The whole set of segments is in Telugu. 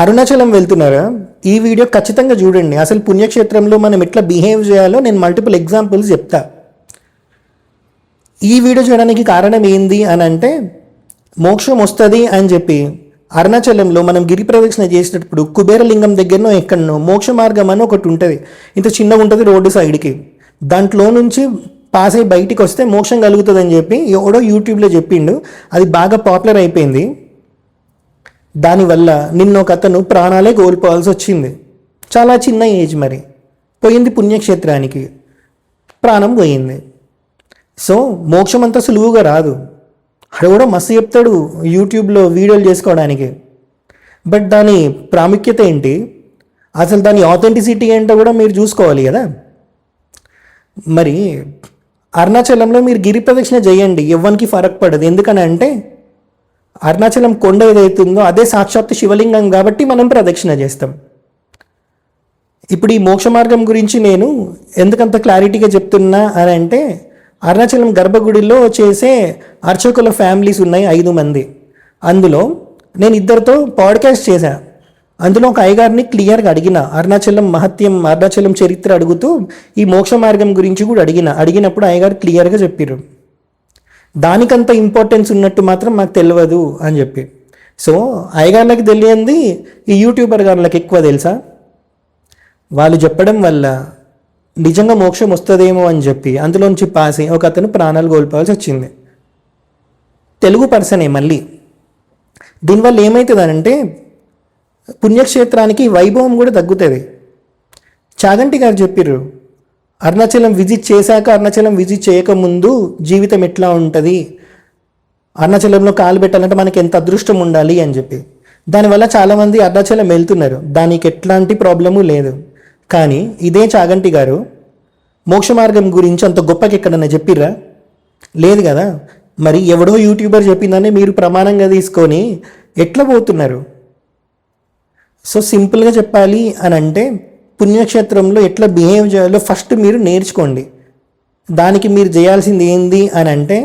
అరుణాచలం వెళ్తున్నారా? ఈ వీడియో ఖచ్చితంగా చూడండి. అసలు పుణ్యక్షేత్రంలో మనం ఎట్లా బిహేవ్ చేయాలో నేను మల్టిపుల్ ఎగ్జాంపుల్స్ చెప్తా. ఈ వీడియో చేయడానికి కారణం ఏంది అని అంటే, మోక్షం వస్తుంది అని చెప్పి అరుణాచలంలో మనం గిరి ప్రదక్షిణ చేసేటప్పుడు కుబేరలింగం దగ్గరనో ఎక్కడనో మోక్ష మార్గం అని ఒకటి ఉంటుంది. ఇంత చిన్నగా ఉంటుంది రోడ్డు సైడ్కి. దాంట్లో నుంచి పాస్ అయ్యి బయటికి వస్తే మోక్షం కలుగుతుంది అని చెప్పి ఎవడో యూట్యూబ్లో చెప్పిండు. అది బాగా పాపులర్ అయిపోయింది. దానివల్ల నిన్న ఒక అతను ప్రాణాలే కోల్పోవాల్సి వచ్చింది. చాలా చిన్న ఏజ్, మరి పోయింది పుణ్యక్షేత్రానికి, ప్రాణం పోయింది. సో మోక్షం అంతా సులువుగా రాదు. అది కూడా మస్తు చెప్తాడు యూట్యూబ్లో వీడియోలు చేసుకోవడానికి. బట్ దాని ప్రాముఖ్యత ఏంటి, అసలు దాని ఆథెంటిసిటీ ఏంటో కూడా మీరు చూసుకోవాలి కదా. మరి అరుణాచలంలో మీరు గిరి ప్రదక్షిణ చేయండి, ఎవ్వరికి ఫరక్ పడదు. ఎందుకని అంటే అరుణాచలం కొండ ఏదైతుందో అదే సాక్షాత్తు శివలింగం కాబట్టి మనం ప్రదక్షిణ చేస్తాం. ఇప్పుడు ఈ మోక్ష మార్గం గురించి నేను ఎందుకంత క్లారిటీగా చెప్తున్నా అని అంటే, అరుణాచలం గర్భగుడిలో చేసే అర్చకుల ఫ్యామిలీస్ ఉన్నాయి 5 మంది. అందులో నేను ఇద్దరితో పాడ్కాస్ట్ చేశాను. అందులో ఒక అయ్యగారిని క్లియర్గా అడిగిన, అరుణాచలం మహత్యం, అరుణాచలం చరిత్ర అడుగుతూ ఈ మోక్ష మార్గం గురించి కూడా అడిగినప్పుడు అయ్యగారు క్లియర్గా చెప్పారు. దానికంత ఇంపార్టెన్స్ ఉన్నట్టు మాత్రం మాకు తెలియదు అని చెప్పి. సో అయ్యగారులకి తెలియంది ఈ యూట్యూబర్ గారులకు ఎక్కువ తెలుసా. వాళ్ళు చెప్పడం వల్ల నిజంగా మోక్షం వస్తుందేమో అని చెప్పి అందులోంచి పాస్ అయ్యి ఒక అతను ప్రాణాలు కోల్పోవాల్సి వచ్చింది. తెలుగు పర్సనే మళ్ళీ. దీనివల్ల ఏమవుతుందనంటే పుణ్యక్షేత్రానికి వైభవం కూడా తగ్గుతుంది. చాగంటి గారు చెప్పారు, అరుణాచలం విజిట్ చేశాక అరుణాచలం విజిట్ చేయకముందు జీవితం ఎట్లా ఉంటుంది, అరుణాచలంలో కాలు పెట్టాలంటే మనకి ఎంత అదృష్టం ఉండాలి అని చెప్పి. దానివల్ల చాలామంది అరుణాచలం వెళ్తున్నారు, దానికి ఎట్లాంటి ప్రాబ్లము లేదు. కానీ ఇదే చాగంటి గారు మోక్ష మార్గం గురించి అంత గొప్పకి ఎక్కడన్నా చెప్పిర్రా? లేదు కదా. మరి ఎవడో యూట్యూబర్ చెప్పిందని మీరు ప్రమాణంగా తీసుకొని ఎట్లా పోతున్నారు? సో సింపుల్గా చెప్పాలి అని అంటే, పుణ్యక్షేత్రంలో ఎట్లా బిహేవ్ చేయాలో ఫస్ట్ మీరు నేర్చుకోండి. దానికి మీరు చేయాల్సింది ఏంది అని అంటే,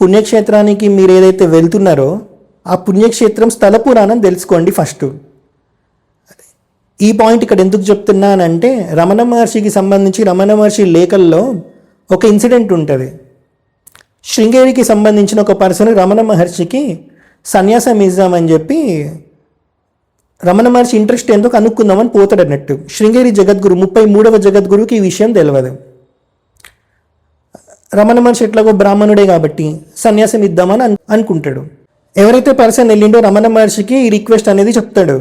పుణ్యక్షేత్రానికి మీరు ఏదైతే వెళ్తున్నారో ఆ పుణ్యక్షేత్రం స్థల పురాణం తెలుసుకోండి ఫస్ట్. ఈ పాయింట్ ఇక్కడ ఎందుకు చెప్తున్నానంటే, రమణ మహర్షికి సంబంధించి రమణ మహర్షి లేఖల్లో ఒక ఇన్సిడెంట్ ఉంటుంది. శృంగేరికి సంబంధించిన ఒక పర్సన్ రమణ మహర్షికి సన్యాసం ఇద్దామని చెప్పి రమణ మహర్షి ఇంట్రెస్ట్ ఏందో కనుక్కుందామని పోతాడు అన్నట్టు. శృంగేరి జగద్గురు 33వ జగద్గురుకి ఈ విషయం తెలియదు. రమణ మహర్షి ఎట్లాగో బ్రాహ్మణుడే కాబట్టి సన్యాసం ఇద్దామని అనుకుంటాడు. ఎవరైతే పర్సన్ వెళ్ళిండో రమణ మహర్షికి ఈ రిక్వెస్ట్ అనేది చెప్తాడు.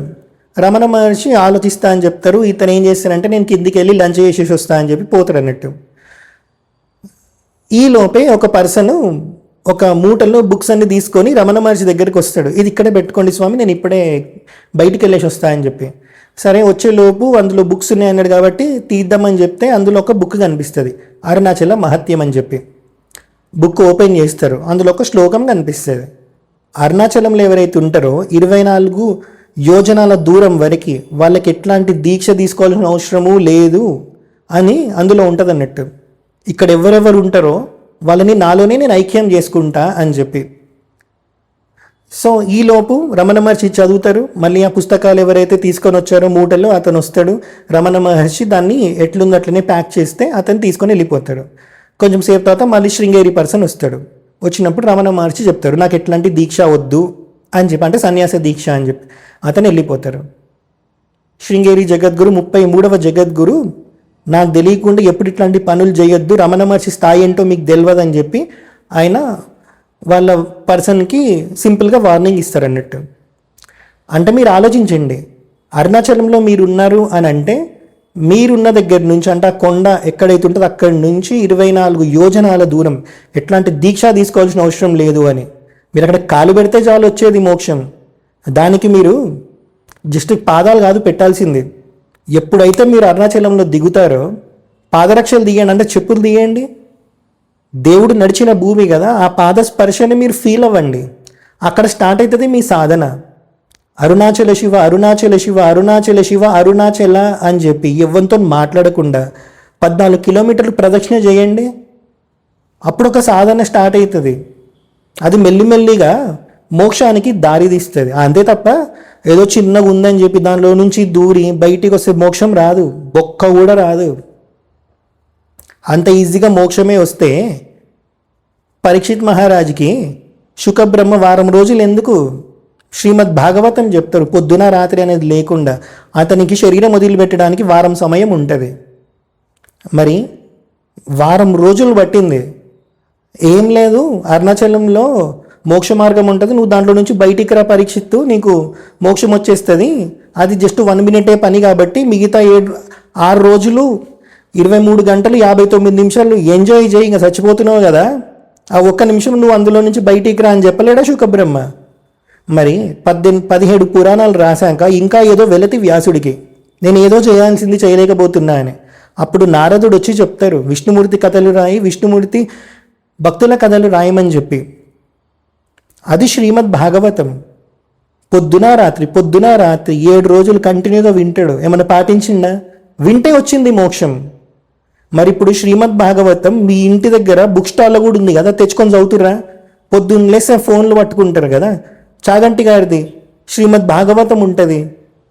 రమణ మహర్షి ఆలోచిస్తా అని చెప్తారు. ఇతను ఏం చేస్తానంటే, నేను కిందికి వెళ్ళి లంచ్ చేసేసి వస్తా అని చెప్పి పోతాడు అన్నట్టు. ఈ లోపే ఒక పర్సన్ ఒక మూటల్లో బుక్స్ అన్ని తీసుకొని రమణ మహర్షి దగ్గరికి వస్తాడు. ఇది ఇక్కడే పెట్టుకోండి స్వామి, నేను ఇప్పుడే బయటికి వెళ్ళేసి వస్తా అని చెప్పి. సరే, వచ్చేలోపు అందులో బుక్స్ ఉన్నాయి అన్నాడు కాబట్టి తీద్దామని చెప్తే అందులో ఒక బుక్ కనిపిస్తుంది, అరుణాచల మహత్యం అని చెప్పి. బుక్ ఓపెన్ చేస్తారు, అందులో ఒక శ్లోకం కనిపిస్తుంది. అరుణాచలంలో ఎవరైతే ఉంటారో 24 యోజనాల దూరం వరకు వాళ్ళకి ఎట్లాంటి దీక్ష తీసుకోవాల్సిన అవసరము లేదు అని అందులో ఉంటుంది అన్నట్టు. ఇక్కడ ఎవరెవరు ఉంటారో వాళ్ళని నాలోనే నేను ఐక్యం చేసుకుంటా అని చెప్పి. సో ఈలోపు రమణ మహర్షి చదువుతారు. మళ్ళీ ఆ పుస్తకాలు ఎవరైతే తీసుకొని వచ్చారో మూటల్లో అతను వస్తాడు. రమణ మహర్షి దాన్ని ఎట్లుందో అట్లనే ప్యాక్ చేస్తే అతను తీసుకొని వెళ్ళిపోతాడు. కొంచెం సేపు తర్వాత మళ్ళీ శృంగేరి పర్సన్ వస్తాడు. వచ్చినప్పుడు రమణ మహర్షి చెప్తారు, నాకు ఎట్లాంటి దీక్ష వద్దు అని చెప్పి, అంటే సన్యాస దీక్ష అని చెప్పి అతను వెళ్ళిపోతారు. శృంగేరి జగద్గురు 33వ జగద్గురు, నాకు తెలియకుండా ఎప్పుడు ఇట్లాంటి పనులు చేయొద్దు, రమణ మహర్షి స్థాయి ఏంటో మీకు తెలియదు అని చెప్పి ఆయన వాళ్ళ పర్సన్కి సింపుల్గా వార్నింగ్ ఇస్తారు అన్నట్టు. అంటే మీరు ఆలోచించండి, అరుణాచలంలో మీరు ఉన్నారు అని అంటే మీరున్న దగ్గర నుంచి, అంటే ఆ కొండ ఎక్కడైతే ఉంటుందో అక్కడి నుంచి 24 యోజనాల దూరం ఎట్లాంటి దీక్ష తీసుకోవాల్సిన అవసరం లేదు అని. మీరు అక్కడ కాలు పెడితే చాలు వచ్చేది మోక్షం. దానికి మీరు జస్ట్ పాదాలు కాదు పెట్టాల్సింది. ఎప్పుడైతే మీరు అరుణాచలంలో దిగుతారో పాదరక్షలు తీయండి, అంటే చెప్పులు తీయండి. దేవుడు నడిచిన భూమి కదా, ఆ పాద స్పర్శని మీరు ఫీల్ అవ్వండి. అక్కడ స్టార్ట్ అవుతుంది మీ సాధన. అరుణాచల శివ, అరుణాచల శివ, అరుణాచల శివ, అరుణాచల అని చెప్పి ఎవ్వరితో మాట్లాడకుండా 14 కిలోమీటర్లు ప్రదక్షిణ చేయండి. అప్పుడు ఒక సాధన స్టార్ట్ అవుతుంది. అది మెల్లిమెల్లిగా మోక్షానికి దారి తీస్తుంది. అంతే తప్ప ఏదో చిన్నగా ఉందని చెప్పి దానిలో నుంచి దూరి బయటికి వస్తే మోక్షం రాదు, బొక్క కూడా రాదు. అంత ఈజీగా మోక్షమే వస్తే పరీక్షిత్ మహారాజుకి శుకబ్రహ్మ వారం రోజులు ఎందుకు? శ్రీమద్ భాగవతం చెప్తారు, పొద్దున రాత్రి అనేది లేకుండా అతనికి శరీరం వదిలిపెట్టడానికి వారం సమయం ఉంటుంది. మరి వారం రోజులు పట్టింది. ఏం లేదు, అరుణాచలంలో మోక్ష మార్గం ఉంటుంది, నువ్వు దాంట్లో నుంచి బయటికి రా పరీక్షిత్తు, నీకు మోక్షం వచ్చేస్తుంది. అది జస్ట్ 1 మినిటే పని కాబట్టి మిగతా 6 రోజులు 23 గంటలు 59 నిమిషాలు ఎంజాయ్ చేయి, ఇంకా చచ్చిపోతున్నావు కదా, ఆ 1 నిమిషం నువ్వు అందులో నుంచి బయటికి రా అని చెప్పలేడా శుకబ్రహ్మ? మరి 17 పురాణాలు రాశాక ఇంకా ఏదో వెలతి వ్యాసుడికి, నేను ఏదో చేయాల్సింది చేయలేకపోతున్నా అని. అప్పుడు నారదుడు వచ్చి చెప్తారు, విష్ణుమూర్తి కథలు రాయి, విష్ణుమూర్తి భక్తుల కథలు రాయమని చెప్పి. అది శ్రీమద్ భాగవతం. పొద్దున రాత్రి 7 రోజులు కంటిన్యూగా వింటాడు. ఏమైనా పాటించిందా? వింటే వచ్చింది మోక్షం. మరి ఇప్పుడు శ్రీమద్ భాగవతం మీ ఇంటి దగ్గర బుక్ స్టాల్లో కూడా ఉంది కదా, తెచ్చుకొని చదువుతురా? పొద్దున్న లేసే ఫోన్లు పట్టుకుంటారు కదా. చాగంటి గారిది శ్రీమద్ భాగవతం ఉంటుంది,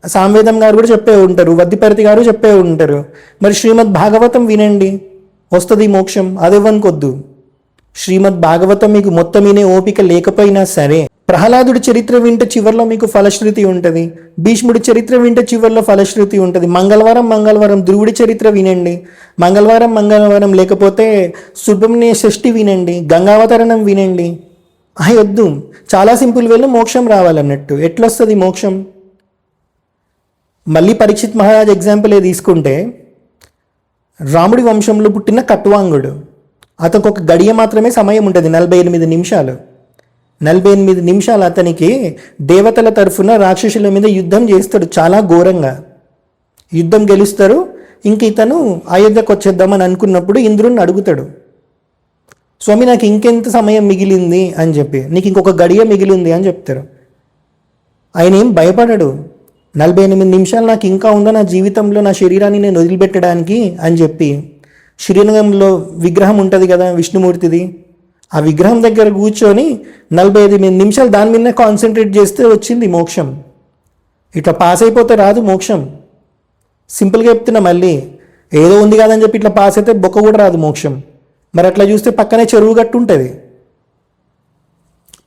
సామవేదం గారు కూడా చెప్పే ఉంటారు, వద్దిపరతి గారు చెప్పే ఉంటారు. మరి శ్రీమద్ భాగవతం వినండి, వస్తుంది మోక్షం. అదివ్వనుకొద్దు. శ్రీమద్ భాగవతం మీకు మొత్తం వినే ఓపిక లేకపోయినా సరే, ప్రహ్లాదుడి చరిత్ర వింటే చివరిలో మీకు ఫలశ్రుతి ఉంటుంది, భీష్ముడి చరిత్ర వింటే చివరిలో ఫలశ్రుతి ఉంటుంది. మంగళవారం ధ్రువుడి చరిత్ర వినండి, మంగళవారం లేకపోతే సుబ్రహ్మణ్య షష్ఠి వినండి, గంగావతరణం వినండి. వద్దు, చాలా సింపుల్ వేలో మోక్షం రావాలన్నట్టు. ఎట్లొస్తుంది మోక్షం? మళ్ళీ పరీక్షిత్ మహారాజ్ ఎగ్జాంపులే తీసుకుంటే, రాముడి వంశంలో పుట్టిన కట్వాంగుడు, అతనికి ఒక గడియ మాత్రమే సమయం ఉంటుంది, 48 నిమిషాలు. 48 నిమిషాలు అతనికి దేవతల తరఫున రాక్షసుల మీద యుద్ధం చేస్తాడు, చాలా ఘోరంగా యుద్ధం గెలుస్తారు. ఇంక ఇతను అయోధ్యకు వచ్చేద్దామని అనుకున్నప్పుడు ఇంద్రుడిని అడుగుతాడు, స్వామి నాకు ఇంకెంత సమయం మిగిలింది అని చెప్పి, నీకు ఇంకొక గడియ మిగిలింది అని చెప్తారు. ఆయన ఏం భయపడడు, 48 నిమిషాలు నాకు ఇంకా ఉందా నా జీవితంలో, నా శరీరాన్ని నేను వదిలిపెట్టడానికి అని చెప్పి శ్రీరంగంలో విగ్రహం ఉంటుంది కదా విష్ణుమూర్తిది, ఆ విగ్రహం దగ్గర కూర్చొని 48 నిమిషాలు దాని మీదనే కాన్సన్ట్రేట్ చేస్తే వచ్చింది మోక్షం. ఇట్లా పాస్ అయిపోతే రాదు మోక్షం. సింపుల్గా చెప్తున్నా, మళ్ళీ ఏదో ఉంది కాదని చెప్పి ఇట్లా పాస్ అయితే బొక్క కూడా రాదు మోక్షం. మరి అట్లా చూస్తే పక్కనే చెరువు గట్టు ఉంటుంది,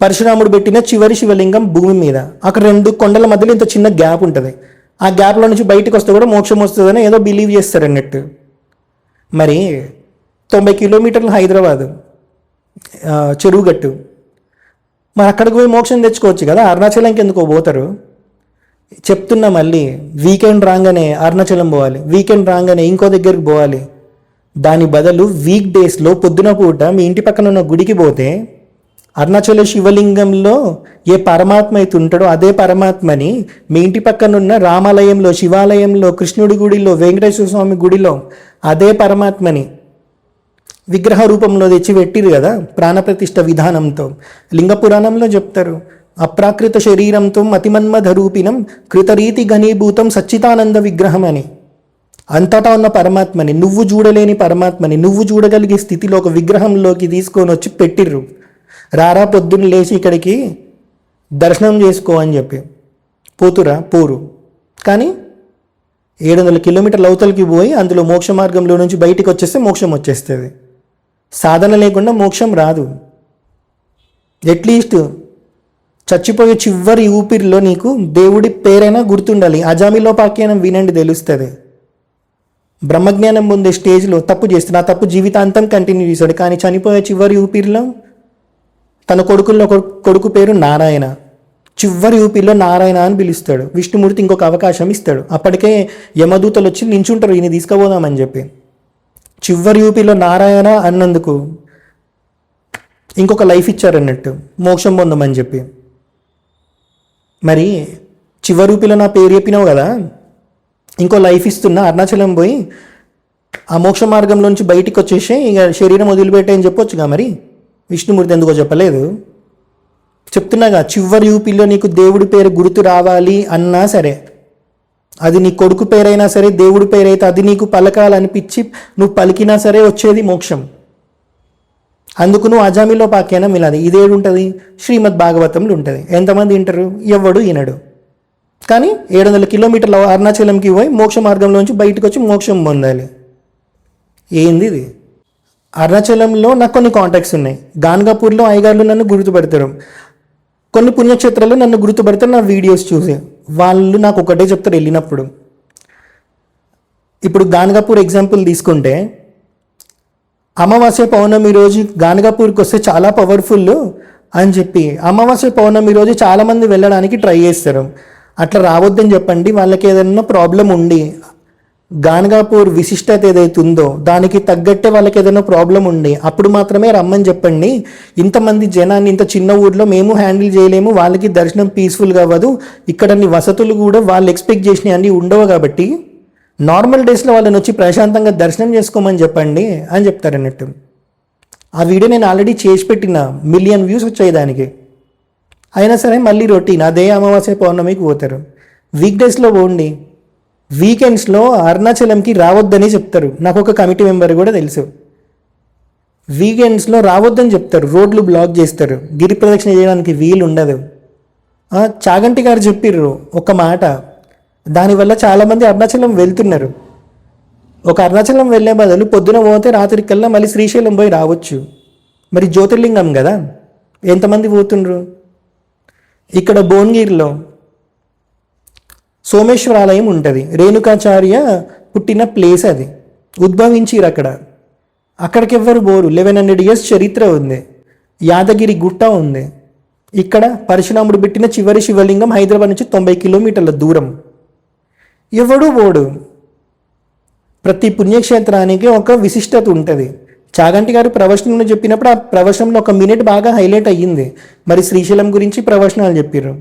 పరశురాముడు పెట్టిన చివరి శివలింగం భూమి మీద, అక్కడ 2 కొండల మధ్యలో ఇంత చిన్న గ్యాప్ ఉంటుంది. ఆ గ్యాప్లో నుంచి బయటకు వస్తే కూడా మోక్షం వస్తుందని ఏదో బిలీవ్ చేస్తారు అన్నట్టు. మరి 90 కిలోమీటర్లు హైదరాబాదు చెరువుగట్టు, మరి అక్కడికి పోయి మోక్షం తెచ్చుకోవచ్చు కదా, అరుణాచలంకి ఎందుకో పోతారు? చెప్తున్నా మళ్ళీ, వీకెండ్ రాగానే అరుణాచలం పోవాలి, వీకెండ్ రాగానే ఇంకో దగ్గరికి పోవాలి. దాని బదులు వీక్ డేస్లో పొద్దున పూట మీ ఇంటి పక్కన ఉన్న గుడికి పోతే అరుణాచల శివలింగంలో ఏ పరమాత్మ అయితే ఉంటాడో అదే పరమాత్మని మీ ఇంటి పక్కన ఉన్న రామాలయంలో, శివాలయంలో, కృష్ణుడి గుడిలో, వెంకటేశ్వర స్వామి గుడిలో అదే పరమాత్మని విగ్రహ రూపంలో తెచ్చి పెట్టిరు కదా ప్రాణప్రతిష్ఠ విధానంతో. లింగ పురాణంలో చెప్తారు, అప్రాకృత శరీరంతో మతిమన్మధ రూపిణం కృతరీతి ఘనీభూతం సచ్చితానంద విగ్రహం అని. అంతటా ఉన్న పరమాత్మని, నువ్వు చూడలేని పరమాత్మని నువ్వు చూడగలిగే స్థితిలో ఒక విగ్రహంలోకి తీసుకొని వచ్చి పెట్టిర్రు. రారా పొద్దున్న లేచి ఇక్కడికి దర్శనం చేసుకో అని చెప్పి. పోతురా? పోరు. కానీ 700 కిలోమీటర్ల అవతలకి పోయి అందులో మోక్ష మార్గంలో నుంచి బయటికి వచ్చేస్తే మోక్షం వచ్చేస్తుంది. సాధన లేకుండా మోక్షం రాదు. అట్లీస్ట్ చచ్చిపోయే చివరి ఊపిరిలో నీకు దేవుడి పేరైనా గుర్తుండాలి. అజామిలోపాఖ్యానం వినండి, తెలుస్తుంది. బ్రహ్మజ్ఞానం పొందే స్టేజ్లో తప్పు చేస్తాడు, ఆ తప్పు జీవితాంతం కంటిన్యూ చేశాడు, కానీ చనిపోయే చివరి ఊపిరిలో తన కొడుకు పేరు నారాయణ, చివరి ఊపిరిలో నారాయణ అని పిలుస్తాడు. విష్ణుమూర్తి ఇంకొక అవకాశం ఇస్తాడు. అప్పటికే యమదూతలు వచ్చి నించుంటారు ఈయన తీసుకుపోదామని చెప్పి. చివరి ఊపిరిలో నారాయణ అన్నందుకు ఇంకొక లైఫ్ ఇచ్చారన్నట్టు, మోక్షం పొందమని చెప్పి. మరి చివరి ఊపిలో నా పేరు చెప్పినావు కదా, ఇంకో లైఫ్ ఇస్తున్నా, అరుణాచలం పోయి ఆ మోక్ష మార్గంలోంచి బయటికి వచ్చేసి ఇక శరీరం వదిలిపెట్టాయని చెప్పొచ్చుగా. మరి విష్ణుమూర్తి ఎందుకో చెప్పలేదు? చెప్తున్నాగా, చివరి యూపీలో నీకు దేవుడి పేరు గుర్తు రావాలి అన్నా సరే, అది నీ కొడుకు పేరైనా సరే, దేవుడి పేరైతే అది నీకు పలకాలనిపించి నువ్వు పలికినా సరే వచ్చేది మోక్షం. అందుకు నువ్వు అజామిలో పాకేనా మిలాది ఇదేడు ఉంటుంది, శ్రీమద్ భాగవతంలో ఉంటుంది. ఎంతమంది వింటారు? ఎవ్వడు వినడు. కానీ 700 కిలోమీటర్ల అరుణాచలంకి పోయి మోక్ష మార్గంలోంచి బయటకు వచ్చి మోక్షం పొందాలి. ఏంది ఇది? అరుణాచలంలో నాకు కొన్ని కాంటాక్ట్స్ ఉన్నాయి. గాన్గాపూర్లో అయ్యగారులు నన్ను గుర్తుపడతారు. కొన్ని పుణ్యక్షేత్రాలు నన్ను గుర్తుపడతారు నా వీడియోస్ చూసి. వాళ్ళు నాకు ఒకటే చెప్తారు వెళ్ళినప్పుడు. ఇప్పుడు గాన్గాపూర్ ఎగ్జాంపుల్ తీసుకుంటే, అమావాస్య పౌర్ణమి రోజు గాన్గాపూర్కి వస్తే చాలా పవర్ఫుల్ అని చెప్పి అమావాస్య పౌర్ణమి రోజు చాలామంది వెళ్ళడానికి ట్రై చేస్తారు. అట్లా రావద్దని చెప్పండి. వాళ్ళకి ఏదైనా ప్రాబ్లం ఉండి గాన్గాపూర్ విశిష్టత ఏదైతే ఉందో దానికి తగ్గట్టే వాళ్ళకి ఏదైనా ప్రాబ్లం ఉండి అప్పుడు మాత్రమే రమ్మని చెప్పండి. ఇంతమంది జనాన్ని ఇంత చిన్న ఊర్లో మేము హ్యాండిల్ చేయలేము, వాళ్ళకి దర్శనం పీస్ఫుల్గా అవ్వదు, ఇక్కడ వసతులు కూడా వాళ్ళు ఎక్స్పెక్ట్ చేసినవి అన్నీ ఉండవు, కాబట్టి నార్మల్ డేస్లో వాళ్ళని వచ్చి ప్రశాంతంగా దర్శనం చేసుకోమని చెప్పండి అని చెప్తారు అన్నట్టు. ఆ వీడియో నేను ఆల్రెడీ చేసి పెట్టిన, 1 మిలియన్ వ్యూస్ వచ్చాయి దానికి. అయినా సరే మళ్ళీ రొటీన్ అదే అమావాస్య పౌర్ణమికి పోతారు. వీక్ డేస్లో పోండి, వీకెండ్స్లో అరుణాచలంకి రావద్దని చెప్తారు. నాకు ఒక కమిటీ మెంబర్ కూడా తెలుసు. వీకెండ్స్లో రావద్దని చెప్తారు, రోడ్లు బ్లాక్ చేస్తారు, గిరి ప్రదక్షిణ చేయడానికి వీలు ఉండదు. చాగంటి గారు చెప్పిర్రు ఒక మాట, దానివల్ల చాలామంది అరుణాచలం వెళ్తున్నారు. ఒక అరుణాచలం వెళ్ళే బదులు పొద్దున పోతే రాత్రికల్లా మళ్ళీ శ్రీశైలం పోయి రావచ్చు. మరి జ్యోతిర్లింగం కదా, ఎంతమంది పోతుండ్రు? ఇక్కడ భువనగిరిలో సోమేశ్వర ఆలయం ఉంటుంది. రేణుకాచార్య పుట్టిన ప్లేస్ అది, ఉద్భవించిరు అక్కడ. అక్కడికి ఎవ్వరు పోరు. 1100 years చరిత్ర ఉంది. యాదగిరి గుట్ట ఉంది. ఇక్కడ పరశురాముడు పెట్టిన చివరి శివలింగం హైదరాబాద్ నుంచి 90 కిలోమీటర్ల దూరం. ఎవడు పోడు. ప్రతి పుణ్యక్షేత్రానికి ఒక విశిష్టత ఉంటుంది. చాగంటి గారు ప్రవచనంలో చెప్పినప్పుడు ఆ ప్రవచనంలో 1 minute బాగా హైలైట్ అయ్యింది. మరి శ్రీశైలం గురించి ప్రవచనాలు చెప్పారు,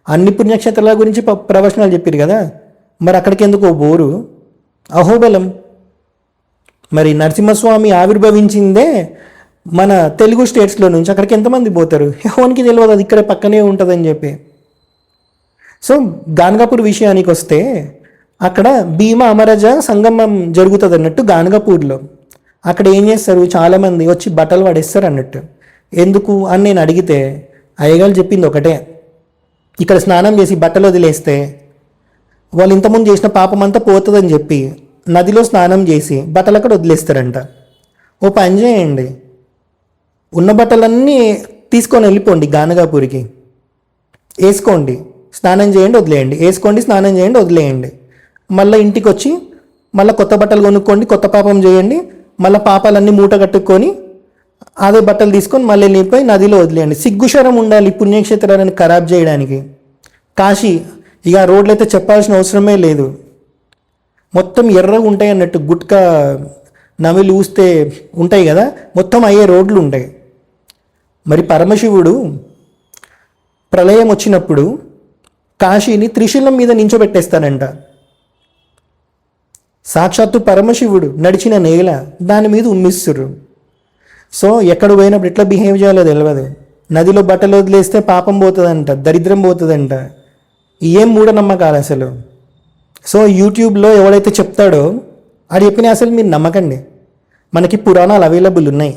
అన్ని పుణ్యక్షేత్రాల గురించి ప్రవచనాలు చెప్పారు కదా, మరి అక్కడికి ఎందుకో బోరు? అహోబలం మరి నరసింహస్వామి ఆవిర్భవించిందే మన తెలుగు స్టేట్స్లో నుంచి. అక్కడికి ఎంతమంది పోతారు? ఎవరికి తెలియదు, అది ఇక్కడ పక్కనే ఉంటుందని చెప్పి. సో గాన్గాపూర్ విషయానికి వస్తే, అక్కడ భీమా అమరజ సంగమం జరుగుతుంది అన్నట్టు గాన్గాపూర్లో. అక్కడ ఏం చేస్తారు, చాలామంది వచ్చి బట్టలు పడేస్తారు అన్నట్టు. ఎందుకు అని నేను అడిగితే అయ్యగారు చెప్పింది ఒకటే, ఇక్కడ స్నానం చేసి బట్టలు వదిలేస్తే వాళ్ళు ఇంతకుముందు చేసిన పాపం అంతా పోతుందని చెప్పి నదిలో స్నానం చేసి బట్టలు అక్కడ వదిలేస్తారంట. ఓ పని చేయండి, ఉన్న బట్టలన్నీ తీసుకొని వెళ్ళిపోండి గానగాపూర్కి, వేసుకోండి, స్నానం చేయండి, వదిలేయండి, వేసుకోండి, స్నానం చేయండి, వదిలేయండి. మళ్ళీ ఇంటికి వచ్చి మళ్ళీ కొత్త బట్టలు కొనుక్కోండి, కొత్త పాపం చేయండి, మళ్ళీ పాపాలన్నీ మూట కట్టుకొని అదే బట్టలు తీసుకొని మళ్ళీ వెళ్ళిపోయి నదిలో వదిలేయండి. సిగ్గుశరం ఉండాలి పుణ్యక్షేత్రాలను ఖరాబ్ చేయడానికి. కాశీ ఇక రోడ్లు అయితే చెప్పాల్సిన అవసరమే లేదు, మొత్తం ఎర్రగా ఉంటాయి అన్నట్టు. గుట్కా నమిలి ఊస్తే ఉంటాయి కదా, మొత్తం అయ్యే రోడ్లు ఉంటాయి. మరి పరమశివుడు ప్రళయం వచ్చినప్పుడు కాశీని త్రిశూలం మీద నించోబెట్టేస్తానంట. సాక్షాత్తు పరమశివుడు నడిచిన నేల దాని మీద ఉమ్మిస్తురు. సో ఎక్కడ పోయినప్పుడు ఎట్లా బిహేవ్ చేయాలో తెలియదు. నదిలో బట్టలు వదిలేస్తే పాపం పోతుందంట, దరిద్రం పోతుందంట. ఏం మూఢనమ్మకాలు అసలు. సో యూట్యూబ్లో ఎవడైతే చెప్తాడో అది చెప్పినా అసలు మీరు నమ్మకండి. మనకి పురాణాలు అవైలబుల్ ఉన్నాయి.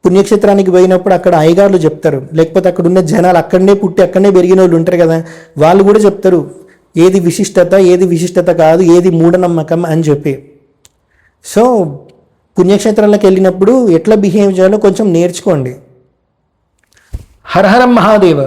పుణ్యక్షేత్రానికి పోయినప్పుడు అక్కడ అయ్యగారులు చెప్తారు, లేకపోతే అక్కడ ఉన్న జనాలు అక్కడనే పుట్టి అక్కడనే పెరిగిన వాళ్ళు ఉంటారు కదా, వాళ్ళు కూడా చెప్తారు ఏది విశిష్టత, ఏది విశిష్టత కాదు, ఏది మూఢనమ్మకం అని చెప్పి. సో పుణ్యక్షేత్రాలకు వెళ్ళినప్పుడు ఎట్లా బిహేవ్ చేయాలో కొంచెం నేర్చుకోండి. హర హర మహాదేవ.